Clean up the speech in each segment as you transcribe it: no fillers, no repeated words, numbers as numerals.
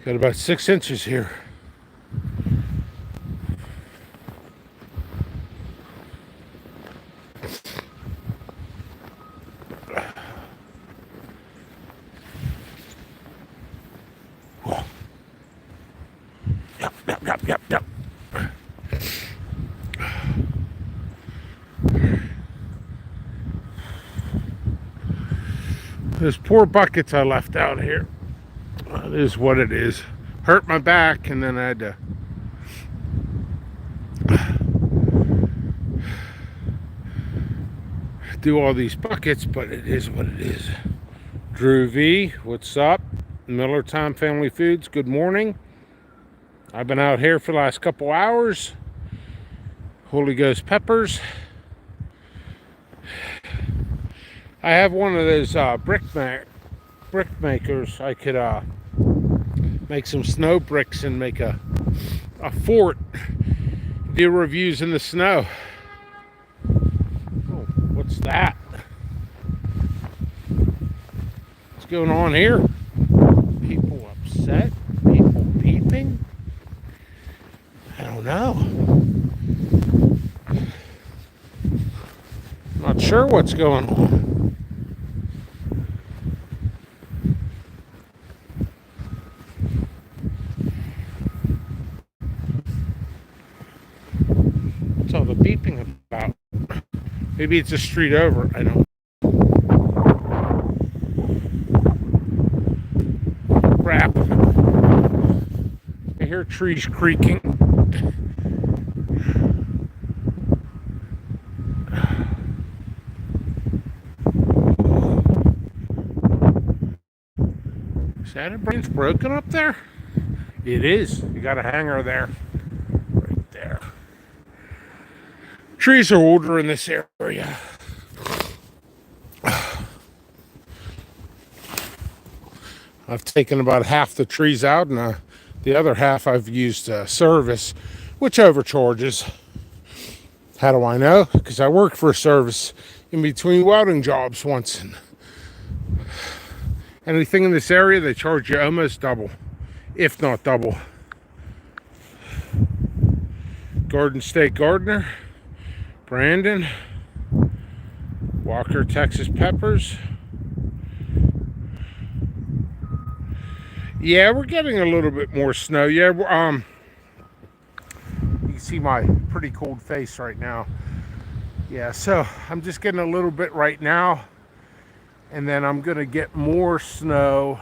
Got about 6 inches here. Whoa. Yep. Those poor buckets I left out here. It is what it is. Hurt my back, and then I had to do all these buckets, but it is what it is. Drew V, what's up? Miller Time Family Foods, good morning. I've been out here for the last couple hours. Holy Ghost peppers. I have one of those brick makers. I could make some snow bricks and make a fort. Do reviews in the snow. Oh, what's that? What's going on here? People upset? People peeping? I don't know. Not sure what's going on. What's all the beeping about? Maybe it's a street over. I don't. Crap. I hear trees creaking. Is that a branch broken up there? It is. You got a hanger there. Right there. Trees are older in this area. I've taken about half the trees out, and the other half I've used service, which overcharges. How do I know? Because I worked for a service in between welding jobs once. And anything in this area, they charge you almost double, if not double. Garden State Gardener, Brandon, Walker, Texas Peppers. Yeah, we're getting a little bit more snow. Yeah, you can see my pretty cold face right now. Yeah, so I'm just getting a little bit right now, and then I'm gonna get more snow.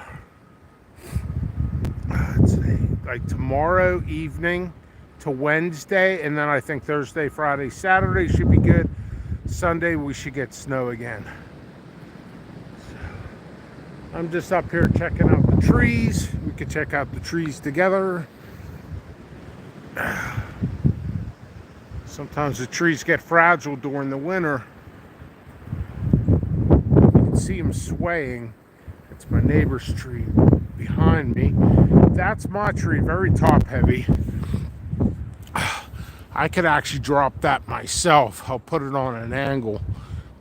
Today, like tomorrow evening to Wednesday, and then I think Thursday, Friday, Saturday should be good. Sunday we should get snow again. I'm just up here checking out the trees. We could check out the trees together. Sometimes the trees get fragile during the winter. You can see them swaying. It's my neighbor's tree behind me. That's my tree, very top heavy. I could actually drop that myself. I'll put it on an angle.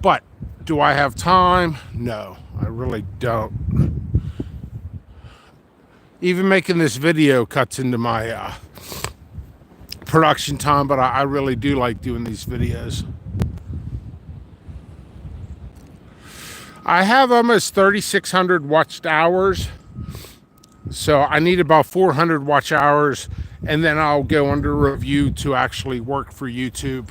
But do I have time? No, I really don't. Even making this video cuts into my production time, but I really do like doing these videos. I have almost 3,600 watched hours, so I need about 400 watch hours, and then I'll go under review to actually work for YouTube.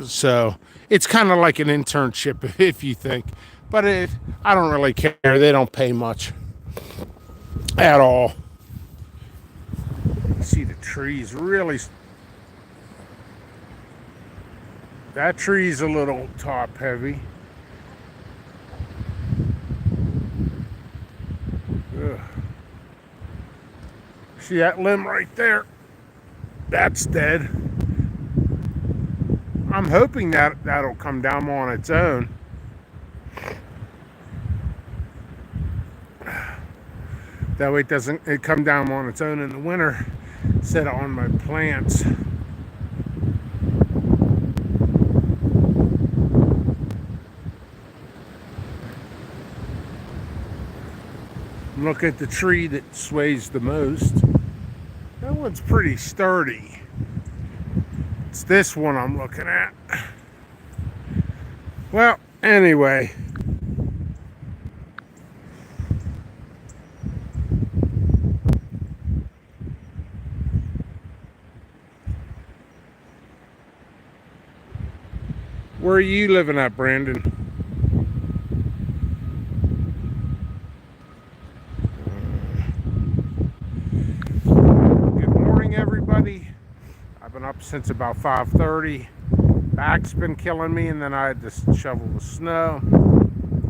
So it's kind of like an internship, if you think, but I don't really care. They don't pay much at all. You see the trees really. That tree's a little top heavy. Ugh. See that limb right there? That's dead. I'm hoping that that'll come down on its own. That way it doesn't come down on its own in the winter. Set it on my plants. look at the tree that sways the most. That one's pretty sturdy. It's this one I'm looking at. Well, anyway. Where are you living at, Brandon? Good morning, everybody. I've been up since about 5:30. Back's been killing me, and then I had to shovel the snow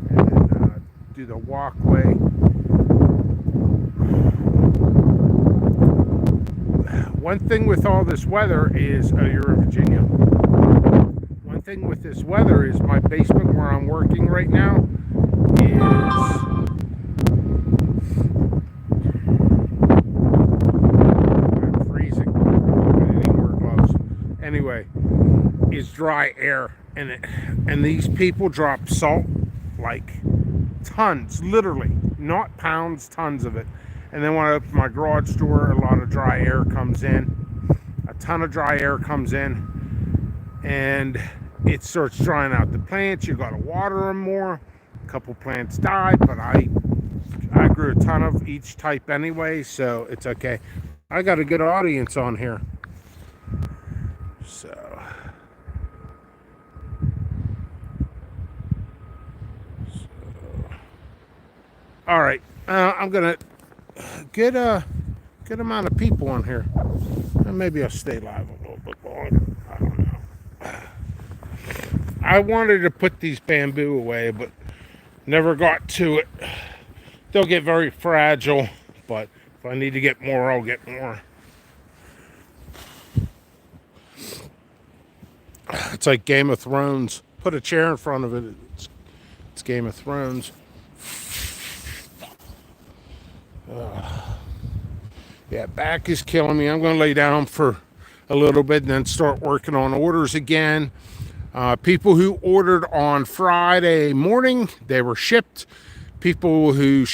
and do the walkway. One thing with all this weather is, you're in Virginia. One thing with this weather is my basement where I'm working right now is I'm freezing. I didn't wear gloves. Anyway, is dry air in it, and these people drop salt like tons, literally, not pounds, tons of it. And then when I open my garage door, a lot of dry air comes in. A ton of dry air comes in, and it starts drying out the plants. You got to water them more. A couple plants died, but I grew a ton of each type anyway, so it's okay. I got a good audience on here. So all right, I'm gonna get a good amount of people on here. Maybe I'll stay live a little bit longer. I don't know. I wanted to put these bamboo away, but never got to it. They'll get very fragile, but if I need to get more, I'll get more. It's like Game of Thrones. Put a chair in front of it. It's Game of Thrones. Yeah, back is killing me. I'm going to lay down for a little bit and then start working on orders again. People who ordered on Friday morning, they were shipped. People who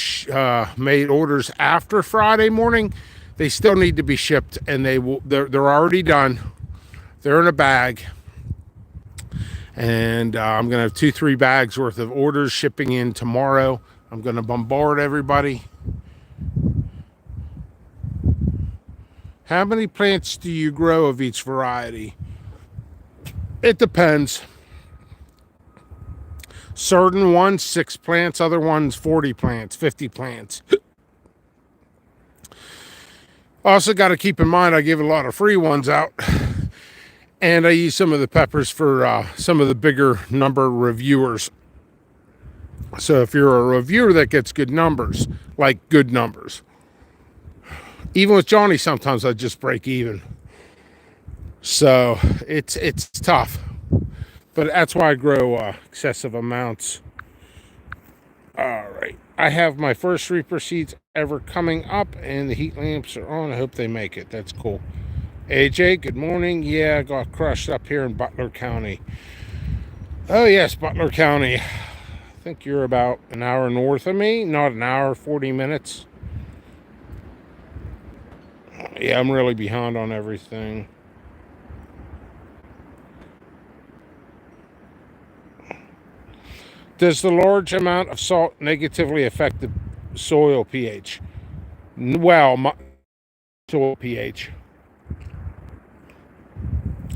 made orders after Friday morning, they still need to be shipped, and they're already done. They're in a bag. And I'm going to have 2-3 bags worth of orders shipping in tomorrow. I'm going to bombard everybody. How many plants do you grow of each variety? It depends. Certain ones, 6 plants. Other ones, 40 plants, 50 plants. Also got to keep in mind, I give a lot of free ones out. And I use some of the peppers for some of the bigger number reviewers. So if you're a reviewer that gets good numbers, like good numbers. Even with Johnny, sometimes I just break even. So it's tough. But that's why I grow excessive amounts. All right. I have my first reaper seeds ever coming up, and the heat lamps are on. I hope they make it. That's cool. AJ, good morning. Yeah, I got crushed up here in Butler County. Oh, yes, Butler County. I think you're about an hour north of me. Not an hour, 40 minutes. Yeah, I'm really behind on everything. Does the large amount of salt negatively affect the soil pH? Well, soil pH.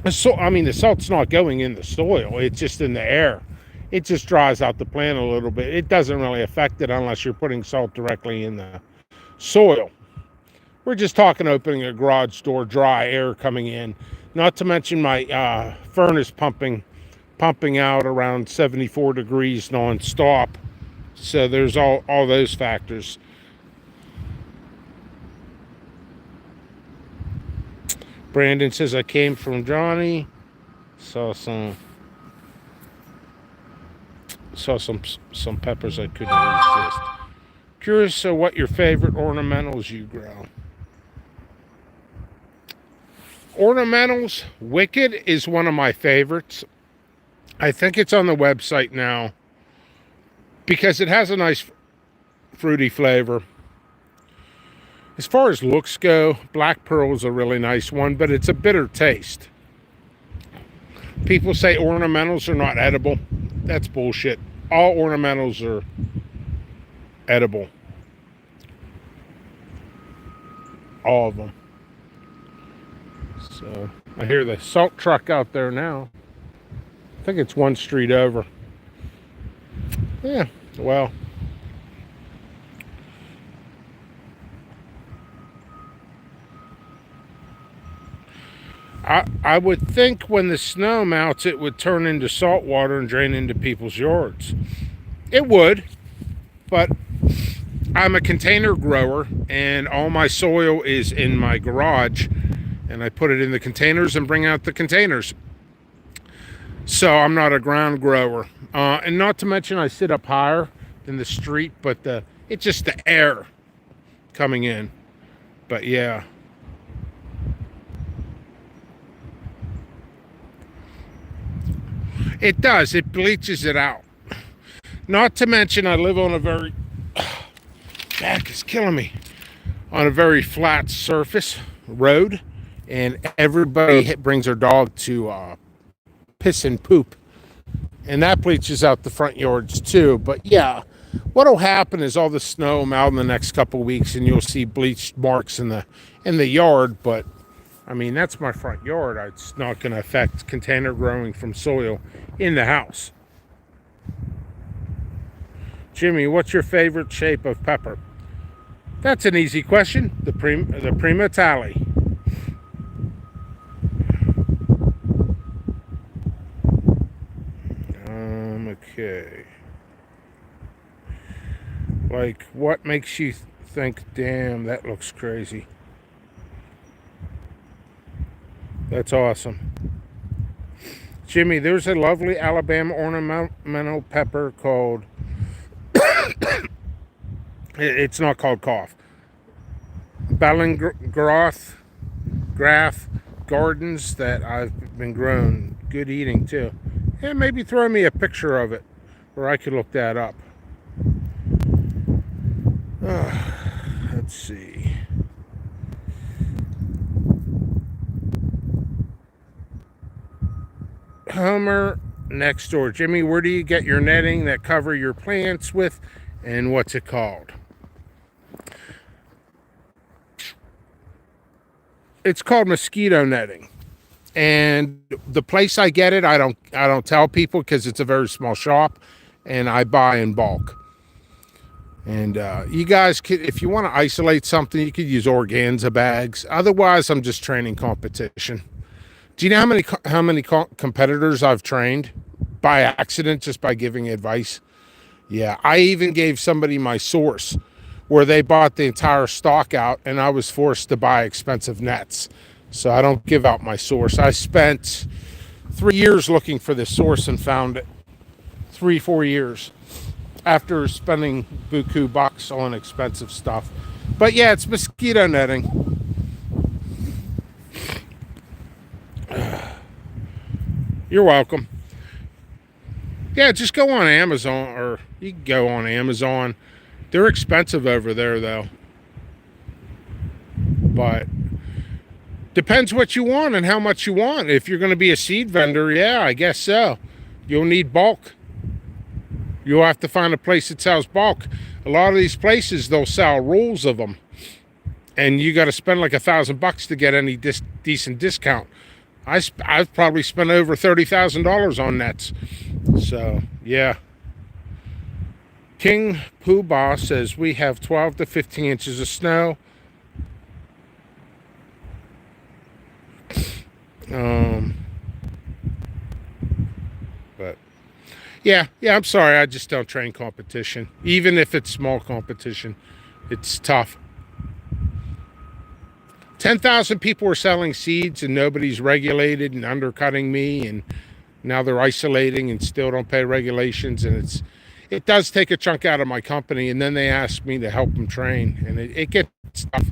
So, I mean, the salt's not going in the soil. It's just in the air. It just dries out the plant a little bit. It doesn't really affect it unless you're putting salt directly in the soil. We're just talking opening a garage door, dry air coming in. Not to mention my furnace pumping out around 74 degrees non-stop. So there's all those factors. Brandon says, I came from Johnny. Saw some peppers I couldn't resist. Curious what your favorite ornamentals you grow. Ornamentals, Wicked is one of my favorites. I think it's on the website now because it has a nice fruity flavor. As far as looks go, Black Pearl is a really nice one, but it's a bitter taste. People say ornamentals are not edible. That's bullshit. All ornamentals are edible. All of them. So I hear the salt truck out there now. I think it's one street over. Yeah, well. I would think when the snow melts, it would turn into salt water and drain into people's yards. It would, but I'm a container grower, and all my soil is in my garage, and I put it in the containers and bring out the containers. So I'm not a ground grower. And not to mention I sit up higher than the street, but it's just the air coming in. But yeah. It does. It bleaches it out. Not to mention I live on a very... back is killing me. On a very flat surface road. And everybody brings their dog to piss and poop. And that bleaches out the front yards too. But yeah, what'll happen is all the snow will melt in the next couple of weeks, and you'll see bleached marks in the yard. But I mean, that's my front yard. It's not going to affect container growing from soil in the house. Jimmy, what's your favorite shape of pepper? That's an easy question. The Prima Tally. Okay. Like, what makes you think, damn, that looks crazy? That's awesome. Jimmy, there's a lovely Alabama ornamental pepper called... it's not called cough. Ballingraf Gardens that I've been growing. Good eating, too. And maybe throw me a picture of it, or I could look that up. Let's see. Homer next door. Jimmy, where do you get your netting that cover your plants with, and what's it called? It's called mosquito netting. And the place I get it, I don't tell people because it's a very small shop, and I buy in bulk. And you guys could, if you want to isolate something, you could use organza bags. Otherwise, I'm just training competition. Do you know how many competitors I've trained by accident just by giving advice? Yeah, I even gave somebody my source where they bought the entire stock out, and I was forced to buy expensive nets. So I don't give out my source. I spent 3 years looking for this source and found it. 3-4 years after spending buku bucks on expensive stuff. But yeah, it's mosquito netting. You're welcome. Yeah, just go on Amazon, or you can go on Amazon. They're expensive over there, though. But depends what you want and how much you want. If you're going to be a seed vendor, yeah, I guess so. You'll need bulk. You'll have to find a place that sells bulk. A lot of these places, they'll sell rolls of them. And you got to spend like $1,000 to get any decent discount. I've probably spent over $30,000 on nets. So, yeah. King Poobah says we have 12 to 15 inches of snow. But yeah, I'm sorry. I just don't train competition. Even if it's small competition, it's tough. 10,000 people are selling seeds and nobody's regulated and undercutting me, and now they're isolating and still don't pay regulations, and it does take a chunk out of my company, and then they ask me to help them train, and it gets tough.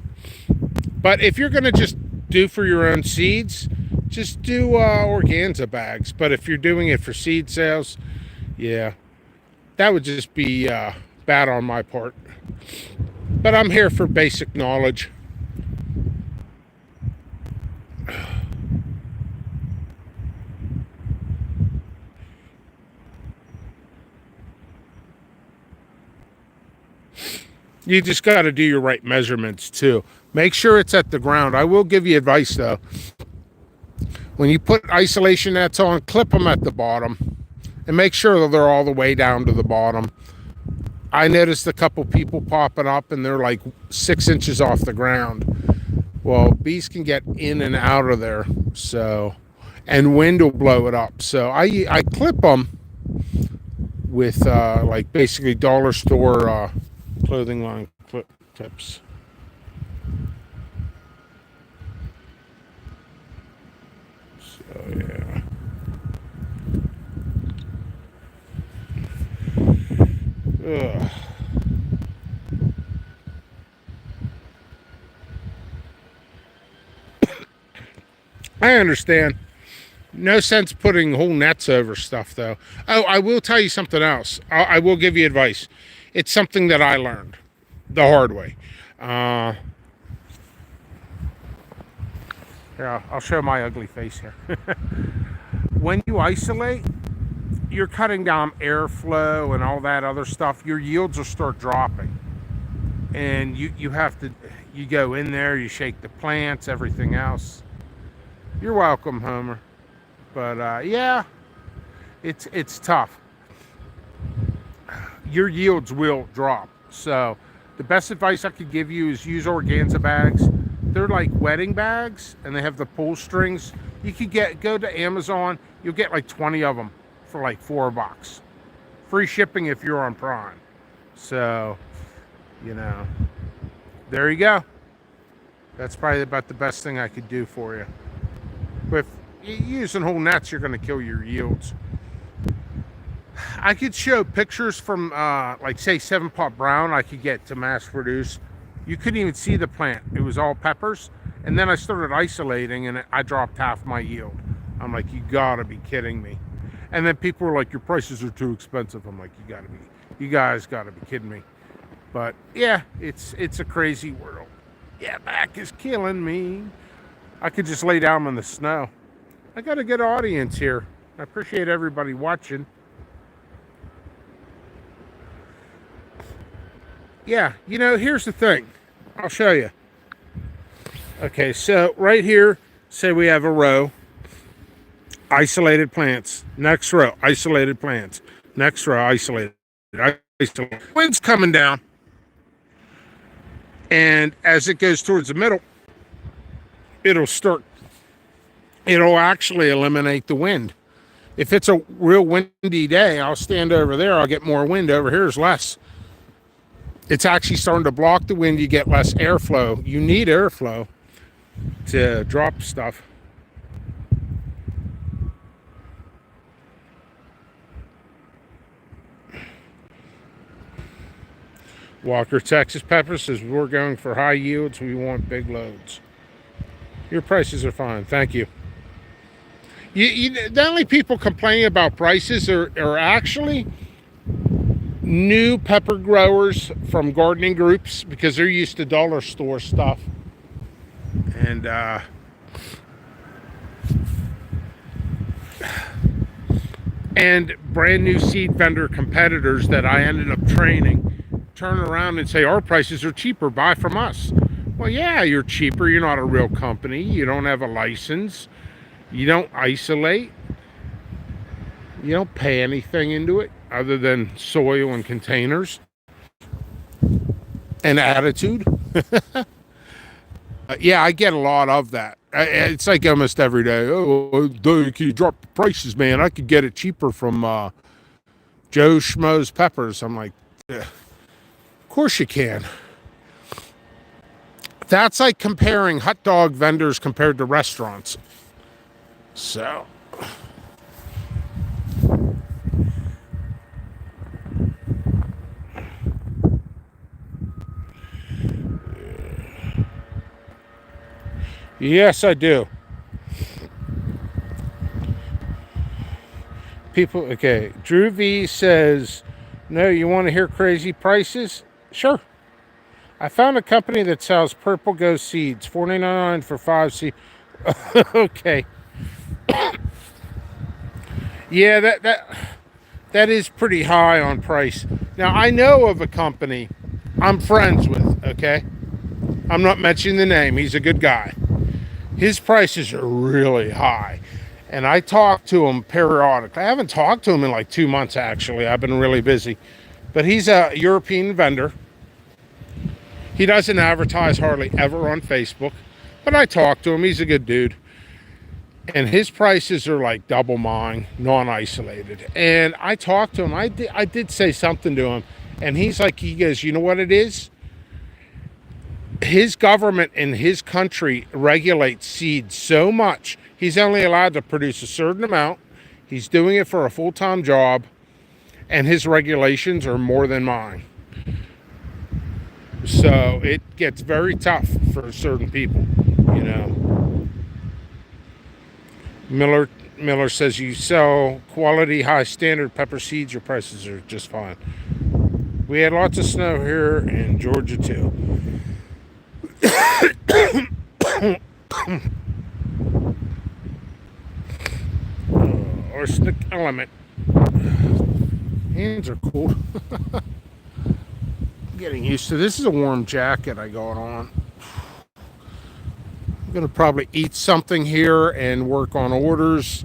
But if you're going to just do for your own seeds, just do organza bags. But if you're doing it for seed sales, yeah, that would just be bad on my part. But I'm here for basic knowledge. You just got to do your right measurements too. Make sure it's at the ground. I will give you advice though. When you put isolation nets on, clip them at the bottom and make sure that they're all the way down to the bottom. I noticed a couple people popping up and they're like 6 inches off the ground. Well, bees can get in and out of there, so, and wind will blow it up. So I clip them with like basically dollar store clothing line clip tips. So yeah. Ugh. I understand. No sense putting whole nets over stuff, though. Oh, I will tell you something else. I will give you advice. It's something that I learned the hard way. Yeah, I'll show my ugly face here. When you isolate, you're cutting down airflow and all that other stuff. Your yields will start dropping. And you have to, you go in there, you shake the plants, everything else. You're welcome, Homer. But yeah, it's tough. Your yields will drop. So the best advice I could give you is use organza bags. They're like wedding bags, and they have the pull strings. You could go to Amazon. You'll get like 20 of them for like $4. Free shipping if you're on Prime. So, you know, there you go. That's probably about the best thing I could do for you. With using whole nets, you're going to kill your yields. I could show pictures from, like, say, 7-Pot Brown I could get to mass produce. You couldn't even see the plant. It was all peppers. And then I started isolating, and I dropped half my yield. I'm like, you got to be kidding me. And then people were like, your prices are too expensive. I'm like, you guys got to be kidding me. But, yeah, it's a crazy world. Yeah, back is killing me. I could just lay down in the snow. I got a good audience here. I appreciate everybody watching. Yeah, you know, here's the thing. I'll show you. Okay, so right here, say we have a row. Isolated plants. Next row, isolated plants. Next row, isolated. Wind's coming down. And as it goes towards the middle, it'll actually eliminate the wind. If it's a real windy day, I'll stand over there. I'll get more wind. Over here is less. It's actually starting to block the wind. You get less airflow. You need airflow to drop stuff. Walker, Texas Pepper says, we're going for high yields. We want big loads. Your prices are fine. Thank you. The only people complaining about prices are actually new pepper growers from gardening groups, because they're used to dollar store stuff. And brand new seed vendor competitors that I ended up training turn around and say, our prices are cheaper, buy from us. Well, yeah, you're cheaper. You're not a real company. You don't have a license. You don't isolate. You don't pay anything into it other than soil and containers and attitude. Yeah, I get a lot of that. It's like almost every day. Oh, can you drop the prices, man? I could get it cheaper from Joe Schmo's Peppers. I'm like, of course you can. That's like comparing hot dog vendors compared to restaurants. So, yes, I do. People, okay. Drew V says, no, you want to hear crazy prices? Sure. I found a company that sells Purple Ghost seeds, $4.99 for 5 seeds. Okay. Yeah, that is pretty high on price. Now, I know of a company I'm friends with, okay? I'm not mentioning the name. He's a good guy. His prices are really high. And I talk to him periodically. I haven't talked to him in like 2 months, actually. I've been really busy. But he's a European vendor. He doesn't advertise hardly ever on Facebook. But I talk to him. He's a good dude. And his prices are like double mine, non-isolated. And I talked to him. I did say something to him. And he's like, he goes, you know what it is? His government in his country regulates seeds so much. He's only allowed to produce a certain amount. He's doing it for a full-time job. And his regulations are more than mine. So it gets very tough for certain people, you know. Miller says you sell quality, high standard pepper seeds. Your prices are just fine. We had lots of snow here in Georgia too. Arsenic element. Hands are cold. Getting used to this. Is a warm jacket I got on. I'm gonna probably eat something here and work on orders.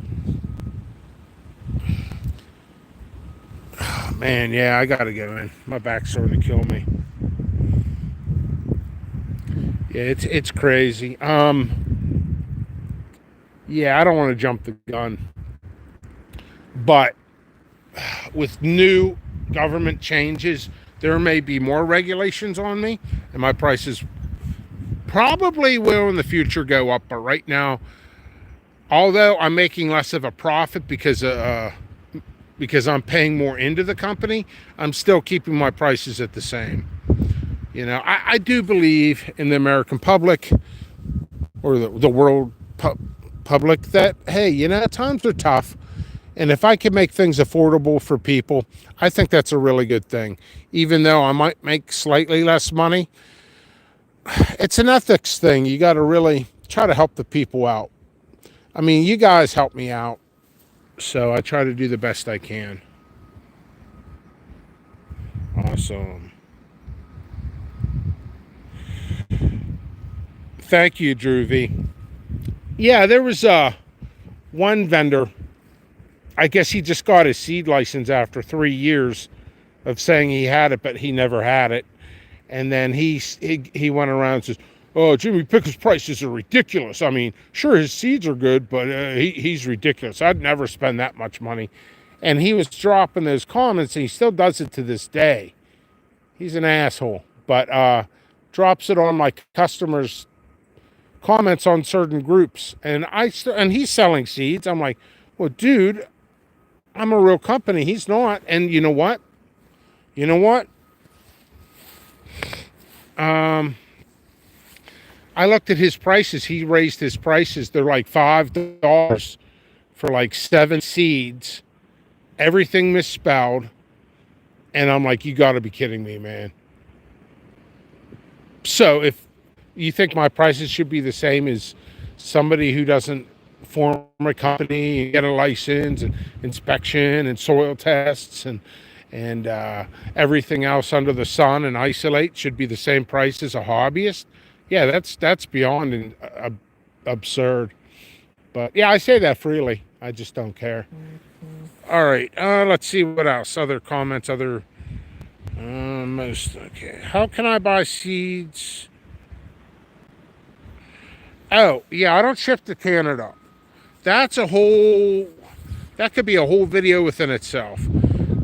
Oh, man, yeah, I gotta go in. My back's starting to kill me. Yeah, it's crazy. Yeah, I don't want to jump the gun, but with new government changes, there may be more regulations on me, and my prices probably will in the future go up. But right now, although I'm making less of a profit because I'm paying more into the company, I'm still keeping my prices at the same. You know, I do believe in the American public or the world public that, hey, you know, times are tough. And if I can make things affordable for people, I think that's a really good thing. Even though I might make slightly less money, it's an ethics thing. You got to really try to help the people out. I mean, you guys help me out, so I try to do the best I can. Awesome. Thank you, Drew V. Yeah, there was one vendor. I guess he just got his seed license after 3 years of saying he had it, but he never had it. And then he went around and says, "Oh, Jimmy Picker's prices are ridiculous. I mean, sure, his seeds are good, but he's ridiculous. I'd never spend that much money." And he was dropping those comments, and he still does it to this day. He's an asshole, but drops it on my customers' comments on certain groups. And and he's selling seeds. I'm like, well, dude, I'm a real company. He's not. And you know what? You know what? I looked at his prices. He raised his prices. They're like $5 for like 7 seeds. Everything misspelled. And I'm like, you got to be kidding me, man. So if you think my prices should be the same as somebody who doesn't form a company and get a license and inspection and soil tests and everything else under the sun and isolate should be the same price as a hobbyist, yeah, that's beyond absurd. But yeah, I say that freely. I just don't care. All right, let's see what else. Other comments, other most okay. How can I buy seeds? Oh yeah, I don't ship to Canada. That's a whole. That could be a whole video within itself.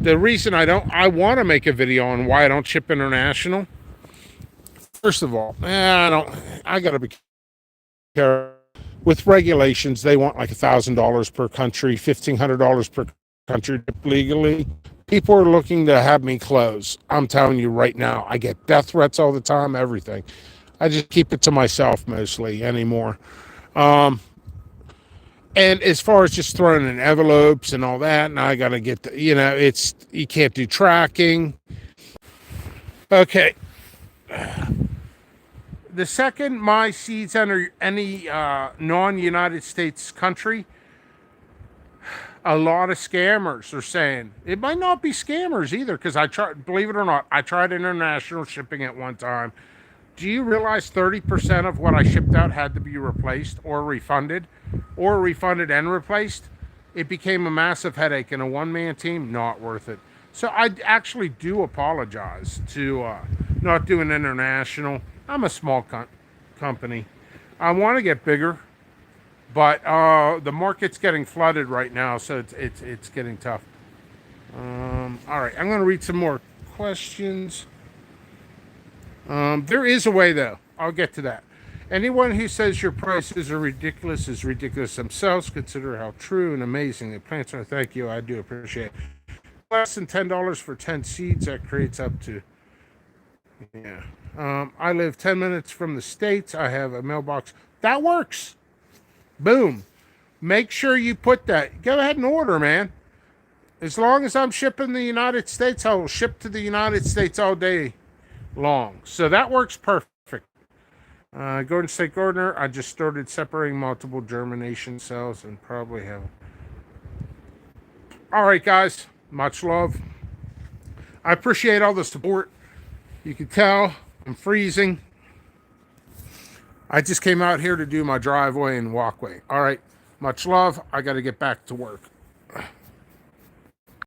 The reason I want to make a video on why I don't ship international. First of all, I gotta be careful with regulations. They want like $1,000 per country, $1,500 per country legally. People are looking to have me close. I'm telling you right now, I get death threats all the time, everything. I just keep it to myself mostly anymore. And as far as just throwing in envelopes and all that, and I got to get you can't do tracking. Okay. The second my seeds enter any non-United States country, A lot of scammers are saying it might not be scammers either, because I tried, believe it or not, I tried international shipping at one time. Do you realize 30% of what I shipped out had to be replaced or refunded and replaced? It became a massive headache, and a one-man team, not worth it. So I actually do apologize to not doing international. I'm a small company. I want to get bigger, but the market's getting flooded right now, so it's getting tough. All right, I'm going to read some more questions. There is a way, though. I'll get to that. Anyone who says your prices are ridiculous is ridiculous themselves. Consider how true and amazing the plants are. Thank you. I do appreciate it. Less than $10 for 10 seeds. That creates up to... Yeah. I live 10 minutes from the States. I have a mailbox. That works. Boom. Make sure you put that. Go ahead and order, man. As long as I'm shipping the United States, I will ship to the United States all day long. So that works perfect. Golden State Gardener, I just started separating multiple germination cells and probably have... All right, guys. Much love. I appreciate all the support. You can tell I'm freezing. I just came out here to do my driveway and walkway. All right. Much love. I got to get back to work.